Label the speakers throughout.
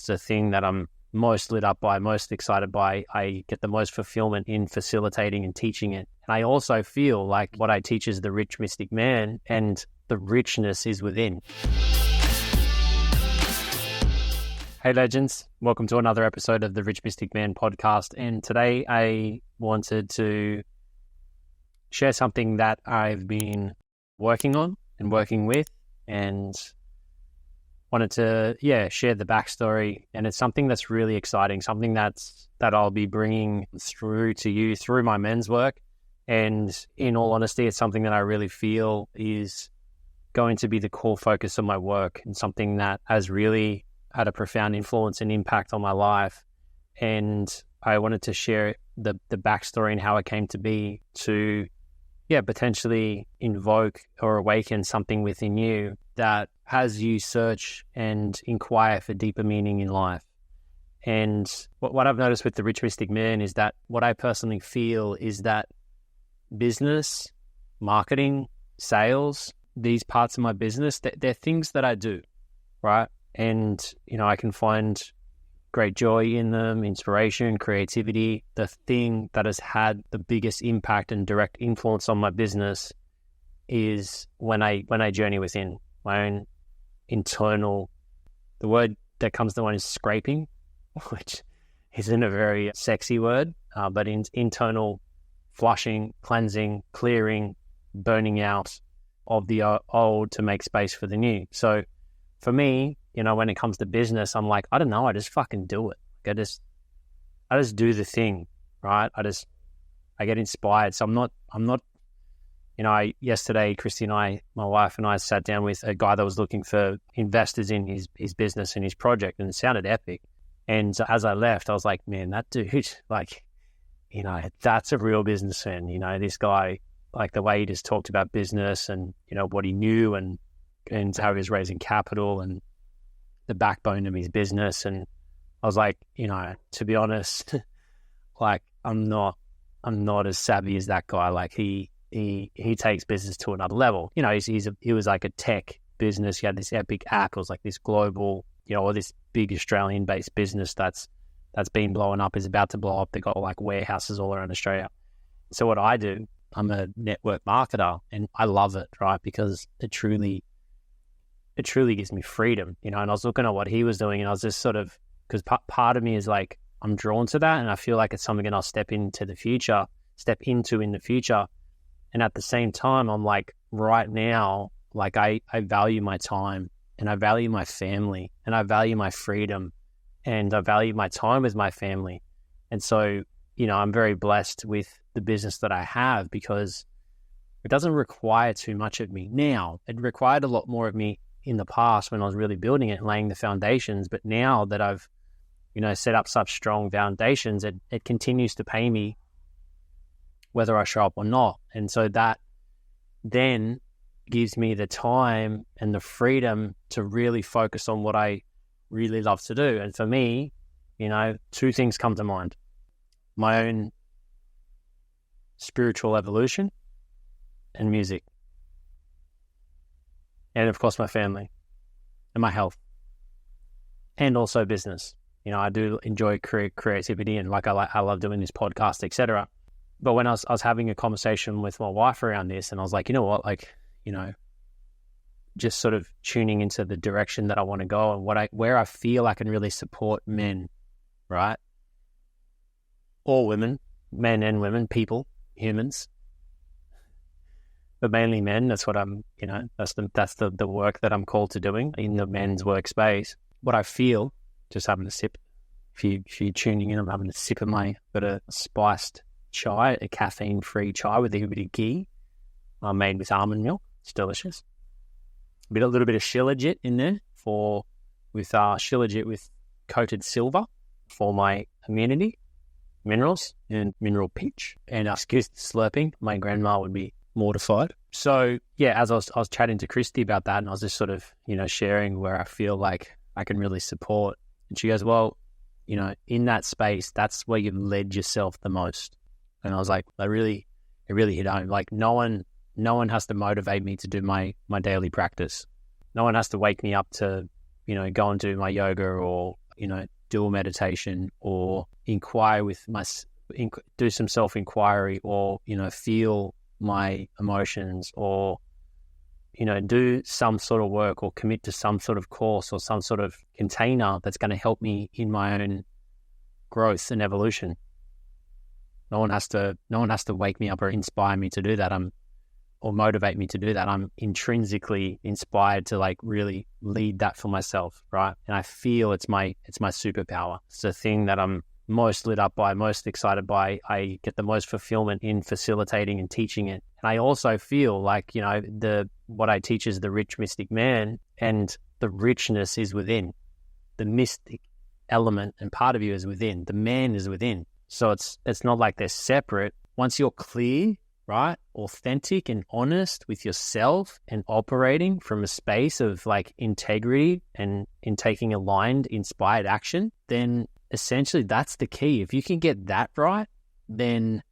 Speaker 1: the thing that I'm most lit up by, most excited by. I get the most fulfillment in facilitating and teaching it. And I also feel like what I teach is the rich mystic man, and the richness is within. Hey legends, welcome to another episode of the Rich Mystic Man podcast. And today I wanted to share something that I've been working on and working with, and wanted to, share the backstory. And it's something that's really exciting, something that I'll be bringing through to you through my men's work. And in all honesty, it's something that I really feel is going to be the core focus of my work, and something that has really had a profound influence and impact on my life. And I wanted to share the backstory and how it came to be, to potentially invoke or awaken something within you that has you search and inquire for deeper meaning in life. And what I've noticed with the Rich Mystic Man is that what I personally feel is that business, marketing, sales, these parts of my business, they're things that I do, right? And, I can find great joy in them, inspiration, creativity. The thing that has had the biggest impact and direct influence on my business is when I journey within my own internal, the word that comes to mind is scraping, which isn't a very sexy word, but internal flushing, cleansing, clearing, burning out of the old to make space for the new. So for me, when it comes to business, I'm like, I don't know, I just fucking do it. I just do the thing, right? I get inspired. So I'm not, yesterday, Christy and I, my wife and I, sat down with a guy that was looking for investors in his business and his project, and it sounded epic. And as I left, I was like, man, that dude, that's a real businessman. This guy, like the way he just talked about business and, what he knew and how he was raising capital and the backbone of his business. And I was like, to be honest, like I'm not as savvy as that guy. Like he takes business to another level. He was like a tech business. He had this epic app. It was like this global, or this big Australian based business that's been blowing up, is about to blow up. They got like warehouses all around Australia. So what I do, I'm a network marketer, and I love it, right? Because it truly gives me freedom, And I was looking at what he was doing, and I was just sort of, because part of me is like, I'm drawn to that, and I feel like it's something that I'll step into in the future. And at the same time, I'm like, right now, like I value my time, and I value my family, and I value my freedom, and I value my time with my family. And so, I'm very blessed with the business that I have, because it doesn't require too much of me now. It required a lot more of me in the past when I was really building it and laying the foundations. But now that I've, set up such strong foundations, it continues to pay me whether I show up or not. And so that then gives me the time and the freedom to really focus on what I really love to do. And for me, two things come to mind: my own spiritual evolution and music. And of course, my family and my health, and also business. I do enjoy creativity, and I love doing this podcast, etc. But when I was having a conversation with my wife around this, and I was like, just sort of tuning into the direction that I want to go, and where I feel I can really support men, right? Or women, men and women, people, humans. But mainly men. That's what I'm, that's the work that I'm called to doing in the men's workspace. What I feel, just having a sip, if you're tuning in, I'm having a sip of got a spiced chai, a caffeine-free chai with a bit of ghee, made with almond milk. It's delicious. A little bit of shilajit in there with shilajit with coated silver for my immunity, minerals, and mineral pitch. And excuse the slurping. My grandma would be mortified. So as I was chatting to Christy about that, and I was just sort of, sharing where I feel like I can really support. And she goes, well, in that space, that's where you've led yourself the most. And I was like, it really hit home. Like no one has to motivate me to do my daily practice. No one has to wake me up to, go and do my yoga or, do a meditation or inquire with do some self-inquiry, or, feel my emotions, or, do some sort of work, or commit to some sort of course or some sort of container that's going to help me in my own growth and evolution. No one has to wake me up or inspire me to do that. Or motivate me to do that. I'm intrinsically inspired to like really lead that for myself, right? And I feel it's my superpower. It's the thing that I'm most lit up by, most excited by. I get the most fulfillment in facilitating and teaching it. And I also feel like, what I teach is the rich mystic man, and the richness is within. The mystic element and part of you is within. The man is within. So it's not like they're separate. Once you're clear, right, authentic and honest with yourself, and operating from a space of like integrity and in taking aligned, inspired action, then essentially that's the key. If you can get that right, then,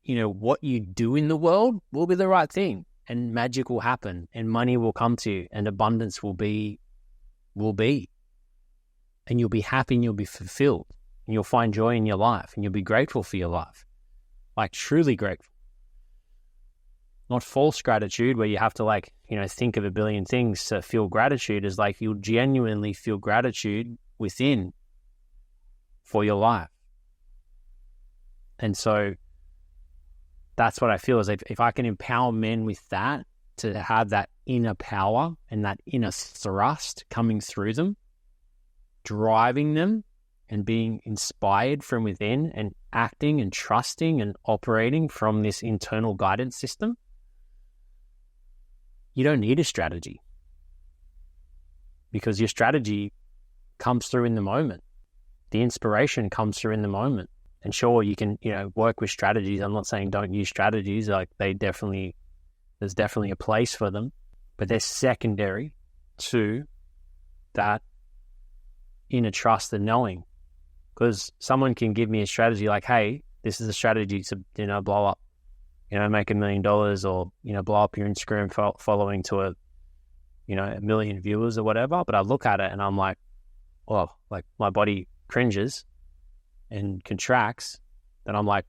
Speaker 1: what you do in the world will be the right thing, and magic will happen, and money will come to you, and abundance will be, and you'll be happy, and you'll be fulfilled, and you'll find joy in your life, and you'll be grateful for your life, like truly grateful. Not false gratitude where you have to think of a billion things to feel gratitude. Is like you'll genuinely feel gratitude within for your life. And so that's what I feel is if I can empower men with that, to have that inner power and that inner thrust coming through them, driving them and being inspired from within, and acting and trusting and operating from this internal guidance system, you don't need a strategy, because your strategy comes through in the moment. The inspiration comes through in the moment. And sure, you can, work with strategies. I'm not saying don't use strategies. Like there's definitely a place for them, but they're secondary to that inner trust and knowing. Because someone can give me a strategy like, hey, this is a strategy to, blow up, make $1 million, or, blow up your Instagram following to a 1 million viewers or whatever. But I look at it and I'm like, well, like my body cringes and contracts. Then I'm like,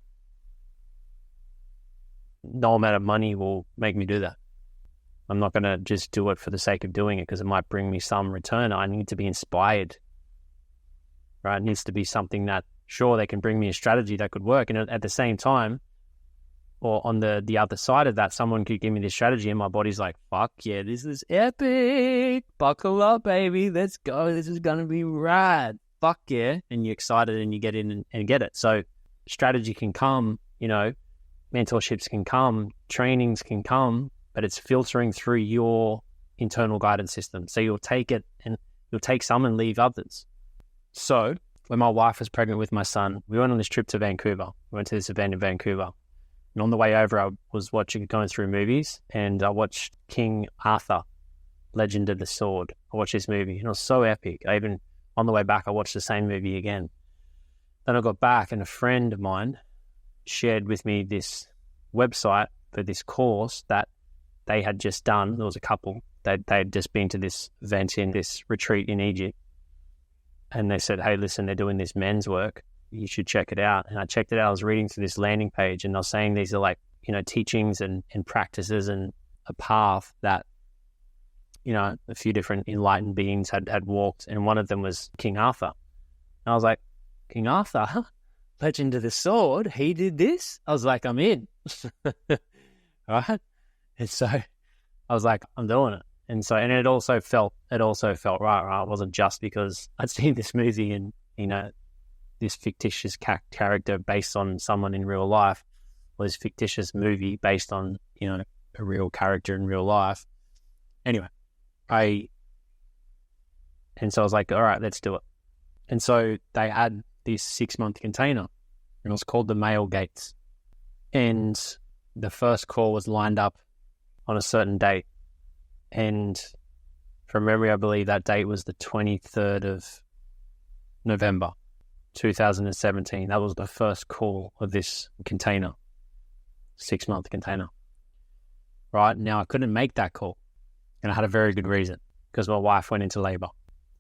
Speaker 1: no amount of money will make me do that. I'm not going to just do it for the sake of doing it because it might bring me some return. I need to be inspired, right? It needs to be something that, sure, they can bring me a strategy that could work. And at the same time, or on the other side of that, someone could give me this strategy and my body's like, fuck yeah, this is epic. Buckle up, baby. Let's go. This is going to be rad. Fuck yeah. And you're excited and you get in and get it. So strategy can come, mentorships can come, trainings can come, but it's filtering through your internal guidance system. So you'll take it and you'll take some and leave others. So when my wife was pregnant with my son, we went on this trip to Vancouver. We went to this event in Vancouver. And on the way over, I was going through movies, and I watched King Arthur, Legend of the Sword. I watched this movie, and it was so epic. On the way back, I watched the same movie again. Then I got back, and a friend of mine shared with me this website for this course that they had just done. There was a couple. They had just been to this event in this retreat in Egypt. And they said, hey, listen, they're doing this men's work. You should check it out. And I checked it out. I was reading through this landing page, and I was saying these are like, teachings and practices and a path that, a few different enlightened beings had walked. And one of them was King Arthur. And I was like, King Arthur, Legend of the Sword, he did this? I was like, I'm in. Right? And so I was like, I'm doing it. And so, and it also felt right. It wasn't just because I'd seen this movie and, this fictitious character based on someone in real life, or this fictitious movie based on, a real character in real life. Anyway, and so I was like, all right, let's do it. And so they had this 6-month container, and it was called the Male Gates. And the first call was lined up on a certain date. And from memory, I believe that date was the 23rd of November, 2017. That was the first call of this container, 6-month container. Right now, I couldn't make that call, and I had a very good reason, because my wife went into labor,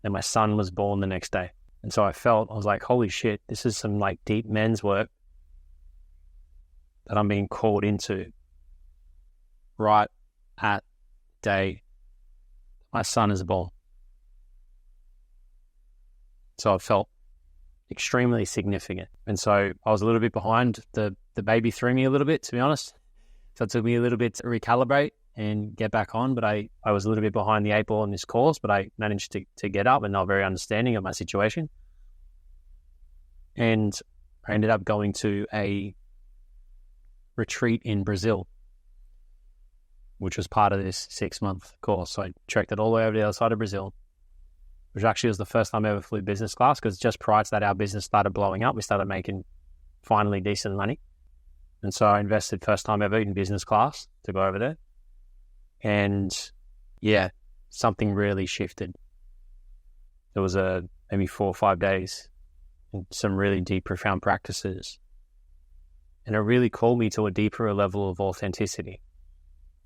Speaker 1: and my son was born the next day. And so I was like, holy shit, this is some like deep men's work that I'm being called into right at day my son is born. So I felt extremely significant. And so I was a little bit behind. The baby threw me a little bit, to be honest. So it took me a little bit to recalibrate and get back on. But I was a little bit behind the 8 ball in this course, but I managed to get up and not very understanding of my situation. And I ended up going to a retreat in Brazil, which was part of this 6-month course. So I trekked it all the way over to the other side of Brazil, which actually was the first time I ever flew business class, because just prior to that, our business started blowing up. We started making finally decent money. And so I invested first time ever in business class to go over there. And yeah, something really shifted. There was maybe 4 or 5 days and some really deep, profound practices. And it really called me to a deeper level of authenticity.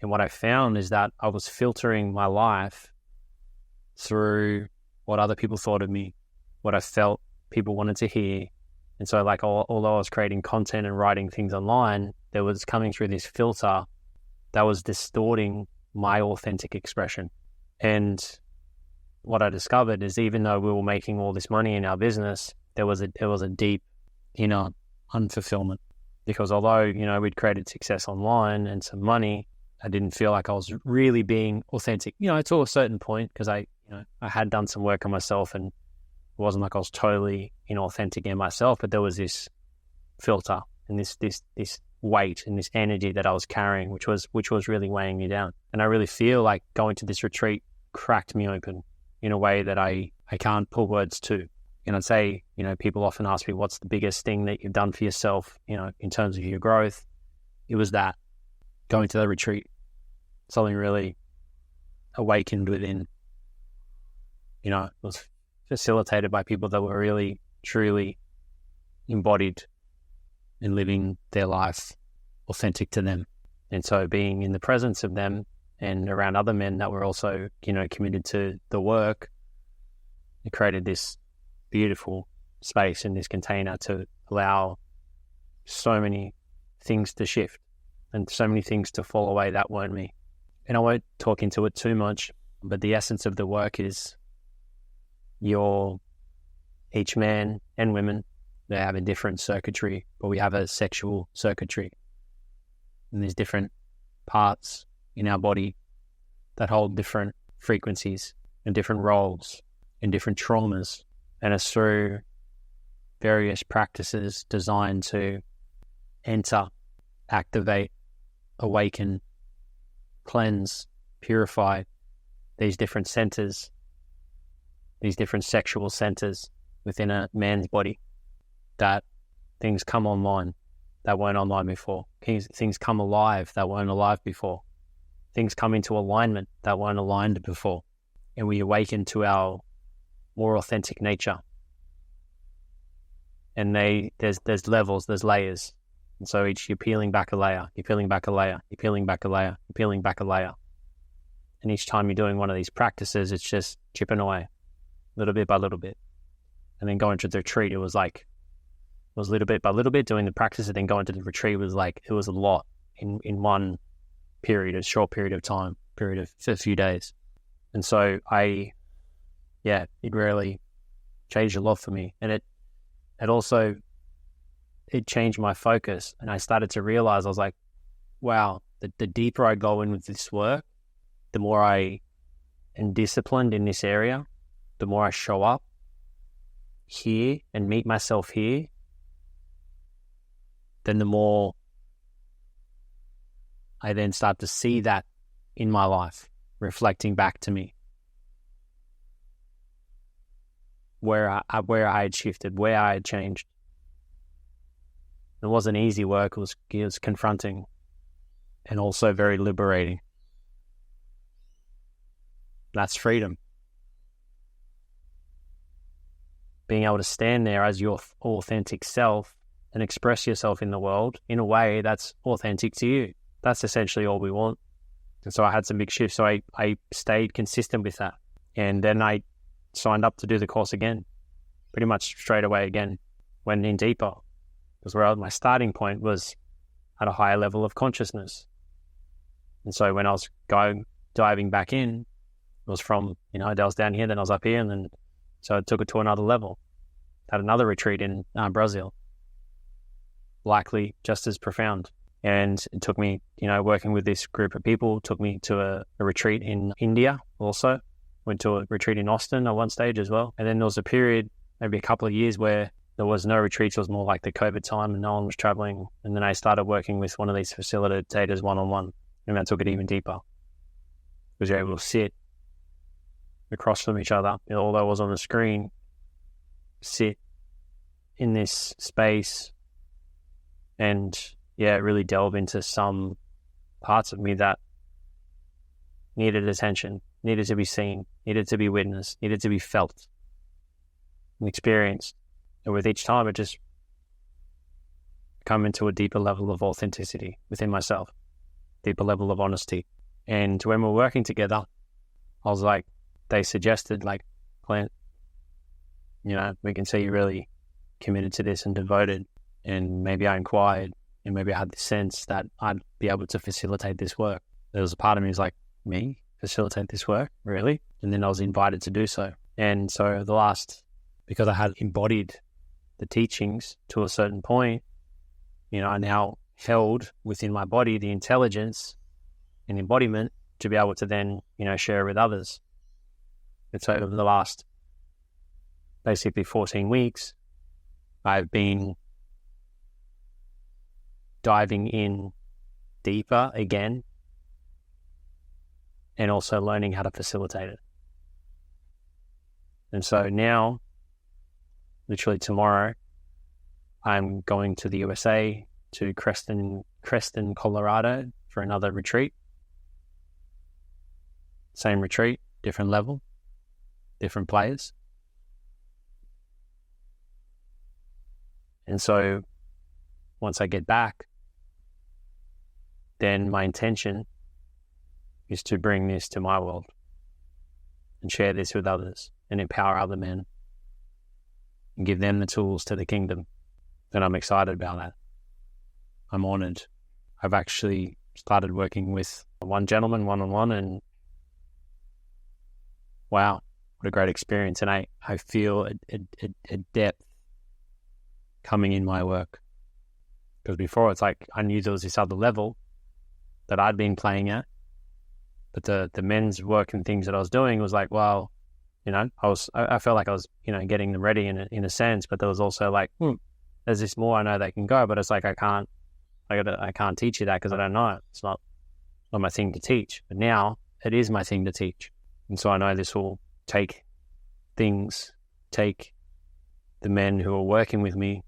Speaker 1: And what I found is that I was filtering my life through what other people thought of me, what I felt people wanted to hear. And so like although I was creating content and writing things online, there was coming through this filter that was distorting my authentic expression. And what I discovered is, even though we were making all this money in our business, there was a deep inner unfulfillment. Because although, we'd created success online and some money, I didn't feel like I was really being authentic, to a certain point, because I had done some work on myself, and it wasn't like I was totally inauthentic in myself, but there was this filter and this weight and this energy that I was carrying, which was really weighing me down. And I really feel like going to this retreat cracked me open in a way that I can't put words to. And I'd say, people often ask me, what's the biggest thing that you've done for yourself, in terms of your growth? It was that, going to the retreat, something really awakened within. It was facilitated by people that were really, truly embodied and living their life authentic to them. And so being in the presence of them and around other men that were also, committed to the work, it created this beautiful space in this container to allow so many things to shift and so many things to fall away that weren't me. And I won't talk into it too much, but the essence of the work is each man and women, they have a different circuitry, but we have a sexual circuitry. And there's different parts in our body that hold different frequencies and different roles and different traumas. And it's through various practices designed to enter, activate, awaken, cleanse, purify these different centers, these different sexual centers within a man's body, that things come online that weren't online before. Things come alive that weren't alive before. Things come into alignment that weren't aligned before. And we awaken to our more authentic nature. And there's levels, there's layers. And so you're peeling back a layer, you're peeling back a layer, you're peeling back a layer, you're peeling back a layer. And each time you're doing one of these practices, it's just chipping away, little bit by little bit. And then going to the retreat, it was little bit by little bit doing the practice, and then going to the retreat was like, it was a lot in one period, a short period of time, a few days. And so it really changed a lot for me. And it also changed my focus. And I started to realize, I was like, wow, the deeper I go in with this work, the more I am disciplined in this area, the more I show up here and meet myself here, then the more I then start to see that in my life, reflecting back to me, where I had shifted, where I had changed. It wasn't easy work. It was confronting and also very liberating. That's freedom. Being able to stand there as your authentic self and express yourself in the world in a way that's authentic to you. That's essentially all we want. And so I had some big shifts. So I stayed consistent with that. And then I signed up to do the course again. pretty much straight away again went in deeper, because my starting point was at a higher level of consciousness. And so when I was diving back in, it was from, I was down here, then I was up here, and then so I took it to another level. Had another retreat in Brazil, likely just as profound. And it took me, working with this group of people, took me to a retreat in India also. Went to a retreat in Austin at one stage as well. And then there was a period, maybe a couple of years, where there was no retreats. It was more like the COVID time and no one was traveling. And then I started working with one of these facilitators one-on-one. And that took it even deeper, because you're able to sit across from each other, although it was on the screen, sit in this space and really delve into some parts of me that needed attention, needed to be seen, needed to be witnessed, needed to be felt and experienced. And with each time, it just come into a deeper level of authenticity within myself, deeper level of honesty. And when we're working together, I was like, they suggested, like, Clint, we can see you really committed to this and devoted. And maybe I inquired, and maybe I had the sense that I'd be able to facilitate this work. There was a part of me was like, me facilitate this work? Really? And then I was invited to do so. And so because I had embodied the teachings to a certain point, I now held within my body the intelligence and embodiment to be able to then, share with others. And so over the last basically 14 weeks, I've been diving in deeper again and also learning how to facilitate it. And so now, literally tomorrow, I'm going to the USA, to Creston, Colorado, for another retreat. Same retreat, different level, different players. And so once I get back, then my intention is to bring this to my world and share this with others and empower other men and give them the tools to the kingdom. And I'm excited about that. I'm honored. I've actually started working with one gentleman one-on-one, and wow, what a great experience. And I feel a depth coming in my work. Because before, it's like I knew there was this other level that I'd been playing at, but the men's work and things that I was doing was like, well, I felt like I was, getting them ready in a sense, but there was also like, there's this more I know they can go, but it's like I can't teach you that because I don't know it. It's not my thing to teach. But now it is my thing to teach, and so I know this will take the men who are working with me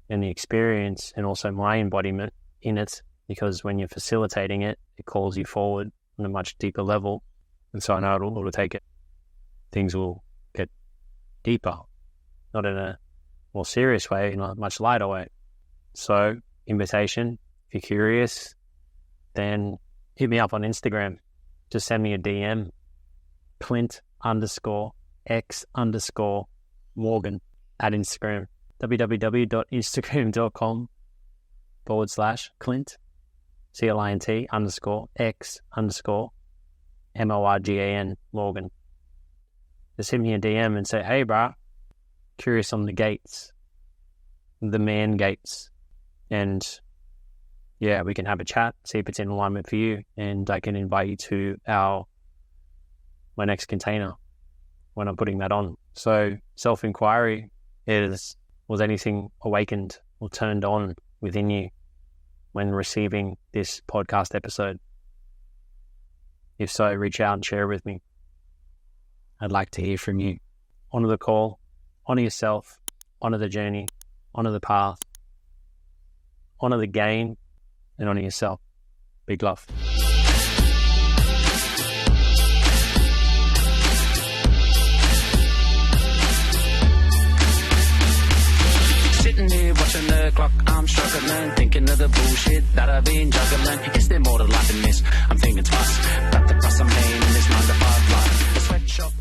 Speaker 1: and the experience, and also my embodiment in it, because when you're facilitating it, it calls you forward on a much deeper level. And so I know it'll take it. Things will get deeper, not in a more serious way, in a much lighter way. So, invitation, if you're curious, then hit me up on Instagram. Just send me a DM, Clint_X_Morgan at Instagram. www.instagram.com/Clint, CLINT_X_MORGAN, Morgan. Just hit me a DM and say, hey, bro, curious on the gates, the man gates. And we can have a chat, see if it's in alignment for you. And I can invite you to my next container when I'm putting that on. So self-inquiry was anything awakened or turned on within you when receiving this podcast episode? If so, reach out and share with me. I'd like to hear from you. Honor the call, honor yourself, honor the journey, honor the path, honor the gain, and honor yourself. Big love.
Speaker 2: Sitting here watching the clock, I'm struggling, thinking of the bullshit that I've been juggling. Is there more to life than this? I'm thinking twice, got the price I'm paying in this 9 to 5 life. The sweatshop